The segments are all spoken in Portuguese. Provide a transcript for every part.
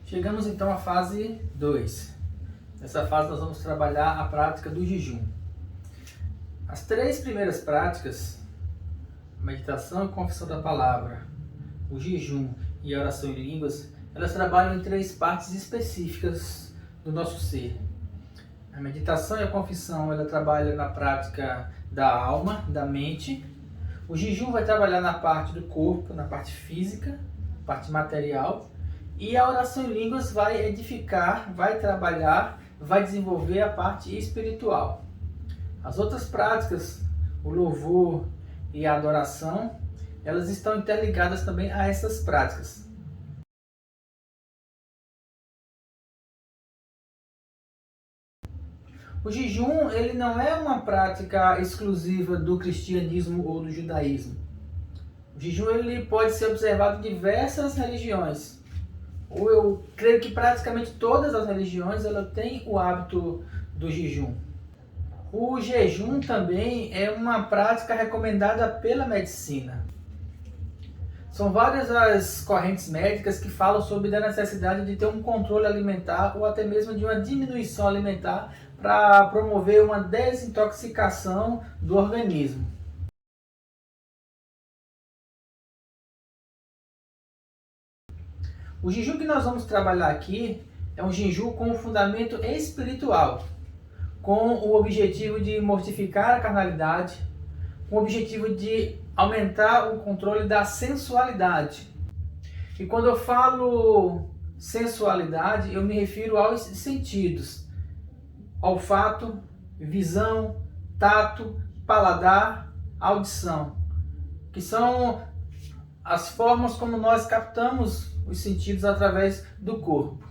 Chegamos então à fase 2. Nessa fase nós vamos trabalhar a prática do jejum. As 3 primeiras práticas, meditação e confissão da palavra, o jejum e a oração em línguas, elas trabalham em 3 partes específicas do nosso ser. A meditação e a confissão, ela trabalha na prática da alma, da mente. O jejum vai trabalhar na parte do corpo, na parte física, parte material. E a oração em línguas vai edificar, vai trabalhar, vai desenvolver a parte espiritual. As outras práticas, o louvor e a adoração, elas estão interligadas também a essas práticas. O jejum, ele não é uma prática exclusiva do cristianismo ou do judaísmo. O jejum ele pode ser observado em diversas religiões. Ou eu creio que praticamente todas as religiões ela têm o hábito do jejum. O jejum também é uma prática recomendada pela medicina. São várias as correntes médicas que falam sobre a necessidade de ter um controle alimentar ou até mesmo de uma diminuição alimentar para promover uma desintoxicação do organismo. O jejum que nós vamos trabalhar aqui é um jejum com um fundamento espiritual, com o objetivo de mortificar a carnalidade, com o objetivo de aumentar o controle da sensualidade. E quando eu falo sensualidade, eu me refiro aos sentidos: olfato, visão, tato, paladar, audição, que são as formas como nós captamos os sentidos através do corpo.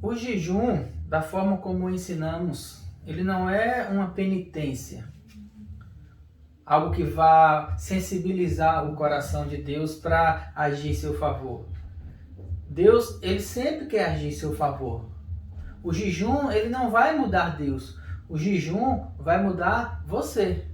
O jejum, da forma como ensinamos, ele não é uma penitência, algo que vá sensibilizar o coração de Deus para agir em seu favor. Deus, ele sempre quer agir em seu favor. O jejum, ele não vai mudar Deus. O jejum vai mudar você.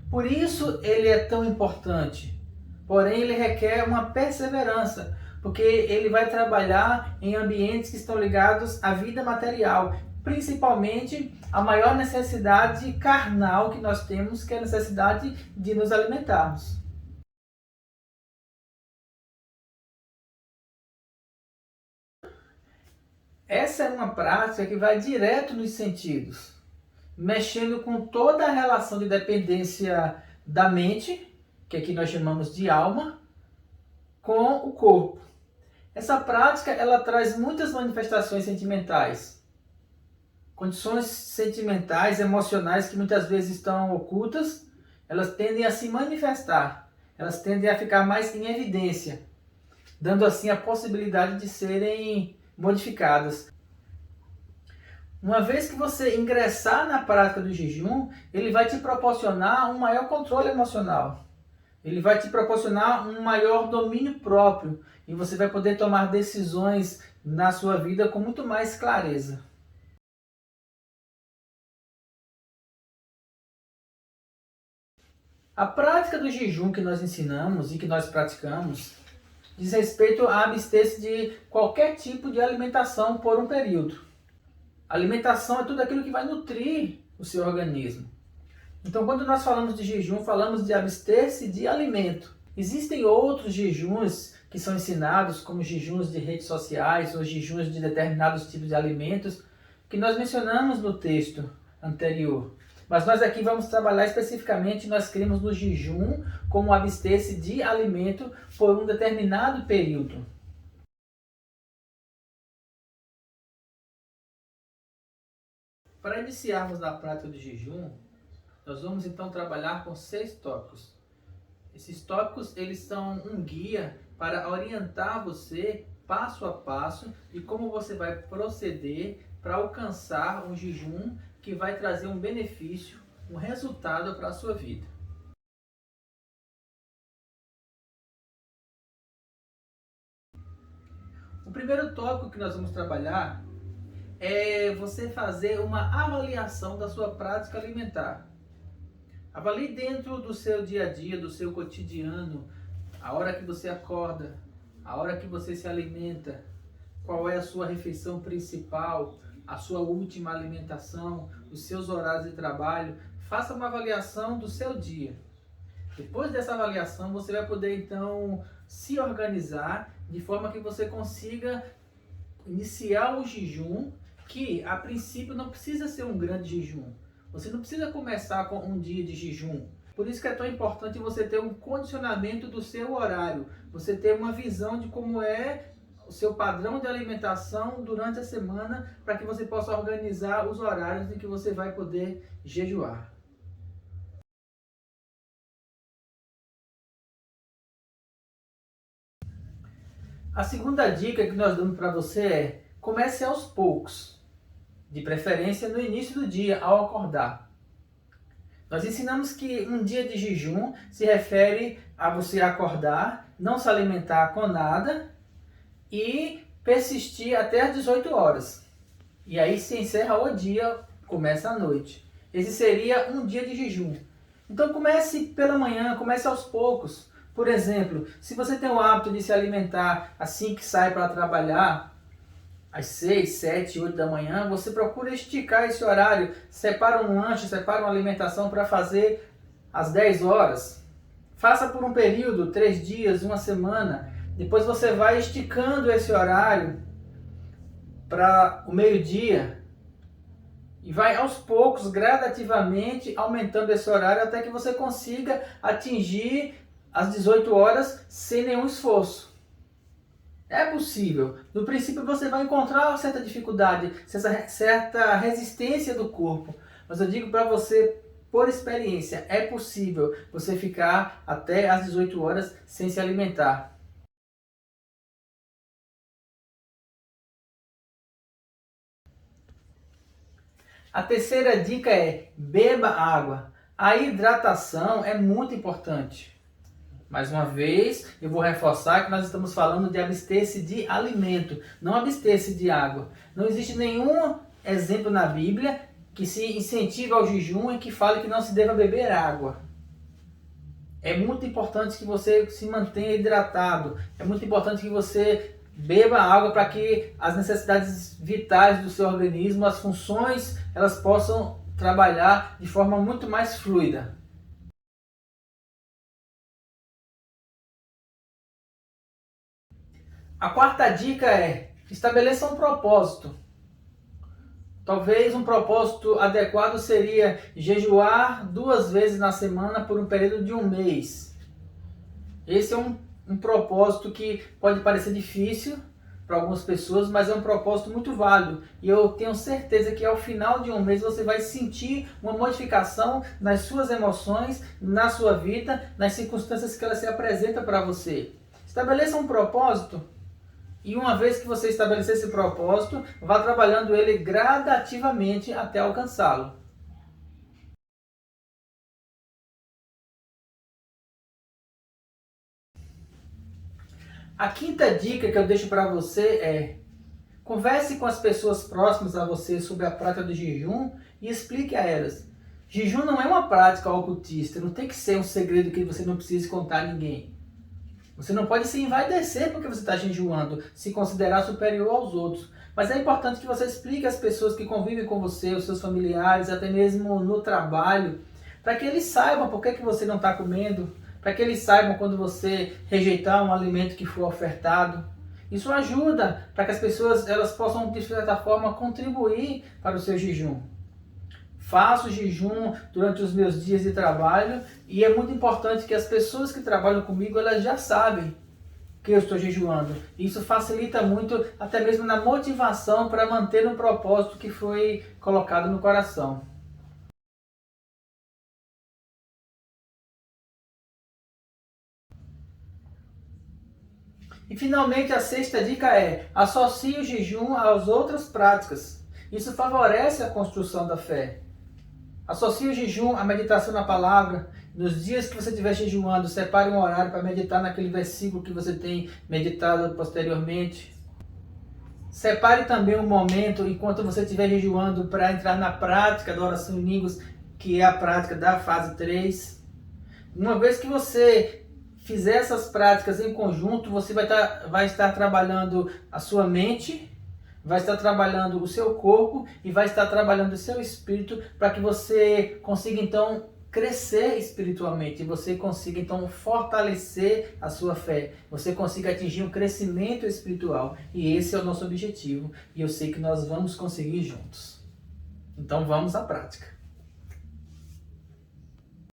Por isso ele é tão importante. Porém, ele requer uma perseverança, porque ele vai trabalhar em ambientes que estão ligados à vida material, principalmente a maior necessidade carnal que nós temos, que é a necessidade de nos alimentarmos. Essa é uma prática que vai direto nos sentidos, mexendo com toda a relação de dependência da mente, que aqui nós chamamos de alma, com o corpo. Essa prática ela traz muitas manifestações sentimentais, condições sentimentais, emocionais que muitas vezes estão ocultas, elas tendem a se manifestar, elas tendem a ficar mais em evidência, dando assim a possibilidade de serem modificadas. Uma vez que você ingressar na prática do jejum, ele vai te proporcionar um maior controle emocional. Ele vai te proporcionar um maior domínio próprio e você vai poder tomar decisões na sua vida com muito mais clareza. A prática do jejum que nós ensinamos e que nós praticamos diz respeito a abster-se de qualquer tipo de alimentação por um período. A alimentação é tudo aquilo que vai nutrir o seu organismo. Então, quando nós falamos de jejum, falamos de abster-se de alimento. Existem outros jejuns que são ensinados, como jejuns de redes sociais ou jejuns de determinados tipos de alimentos, que nós mencionamos no texto anterior. Mas nós aqui vamos trabalhar especificamente, nós cremos no jejum como abster-se de alimento por um determinado período. Para iniciarmos na prática do jejum, nós vamos então trabalhar com 6 tópicos. Esses tópicos eles são um guia para orientar você passo a passo de como você vai proceder para alcançar um jejum que vai trazer um benefício, um resultado para a sua vida. O primeiro tópico que nós vamos trabalhar é você fazer uma avaliação da sua prática alimentar. Avalie dentro do seu dia a dia, do seu cotidiano, a hora que você acorda, a hora que você se alimenta, qual é a sua refeição principal, a sua última alimentação, os seus horários de trabalho. Faça uma avaliação do seu dia. Depois dessa avaliação, você vai poder então se organizar de forma que você consiga iniciar o jejum, que a princípio não precisa ser um grande jejum. Você não precisa começar com um dia de jejum. Por isso que é tão importante você ter um condicionamento do seu horário, você ter uma visão de como é o seu padrão de alimentação durante a semana, para que você possa organizar os horários em que você vai poder jejuar. A segunda dica que nós damos para você é: comece aos poucos, de preferência no início do dia, ao acordar. Nós ensinamos que um dia de jejum se refere a você acordar, não se alimentar com nada e persistir até às 18 horas. E aí se encerra o dia, começa a noite. Esse seria um dia de jejum. Então comece pela manhã, comece aos poucos. Por exemplo, se você tem o hábito de se alimentar assim que sai para trabalhar, às 6, 7, 8 da manhã, você procura esticar esse horário, separa um lanche, separa uma alimentação para fazer às 10 horas. Faça por um período, 3 dias, uma semana. Depois você vai esticando esse horário para o meio-dia e vai aos poucos, gradativamente, aumentando esse horário até que você consiga atingir as 18 horas sem nenhum esforço. É possível. No princípio você vai encontrar certa dificuldade, certa resistência do corpo. Mas eu digo para você, por experiência, é possível você ficar até às 18 horas sem se alimentar. A terceira dica é: beba água. A hidratação é muito importante. Mais uma vez, eu vou reforçar que nós estamos falando de abster-se de alimento, não abster-se de água. Não existe nenhum exemplo na Bíblia que se incentive ao jejum e que fale que não se deva beber água. É muito importante que você se mantenha hidratado. É muito importante que você beba água para que as necessidades vitais do seu organismo, as funções, elas possam trabalhar de forma muito mais fluida. A quarta dica é: estabeleça um propósito. Talvez um propósito adequado seria jejuar 2 vezes na semana por um período de um mês. Esse é um propósito que pode parecer difícil para algumas pessoas, mas é um propósito muito válido. E eu tenho certeza que ao final de um mês você vai sentir uma modificação nas suas emoções, na sua vida, nas circunstâncias que ela se apresenta para você. Estabeleça um propósito. E uma vez que você estabelecer esse propósito, vá trabalhando ele gradativamente até alcançá-lo. A quinta dica que eu deixo para você é: converse com as pessoas próximas a você sobre a prática do jejum e explique a elas. Jejum não é uma prática ocultista, não tem que ser um segredo que você não precise contar a ninguém. Você não pode se envaidecer porque você está jejuando, se considerar superior aos outros. Mas é importante que você explique às pessoas que convivem com você, os seus familiares, até mesmo no trabalho, para que eles saibam por que você não está comendo, para que eles saibam quando você rejeitar um alimento que for ofertado. Isso ajuda para que as pessoas elas possam, de certa forma, contribuir para o seu jejum. Faço jejum durante os meus dias de trabalho e é muito importante que as pessoas que trabalham comigo elas já sabem que eu estou jejuando. Isso facilita muito até mesmo na motivação para manter um propósito que foi colocado no coração. E finalmente a sexta dica é: associe o jejum às outras práticas. Isso favorece a construção da fé. Associe o jejum à meditação na palavra. Nos dias que você estiver jejuando, separe um horário para meditar naquele versículo que você tem meditado posteriormente. Separe também um momento, enquanto você estiver jejuando, para entrar na prática da oração em línguas, que é a prática da fase 3. Uma vez que você fizer essas práticas em conjunto, você vai estar trabalhando a sua mente, vai estar trabalhando o seu corpo e vai estar trabalhando o seu espírito para que você consiga então crescer espiritualmente, você consiga então fortalecer a sua fé, você consiga atingir um crescimento espiritual. E esse é o nosso objetivo e eu sei que nós vamos conseguir juntos. Então vamos à prática.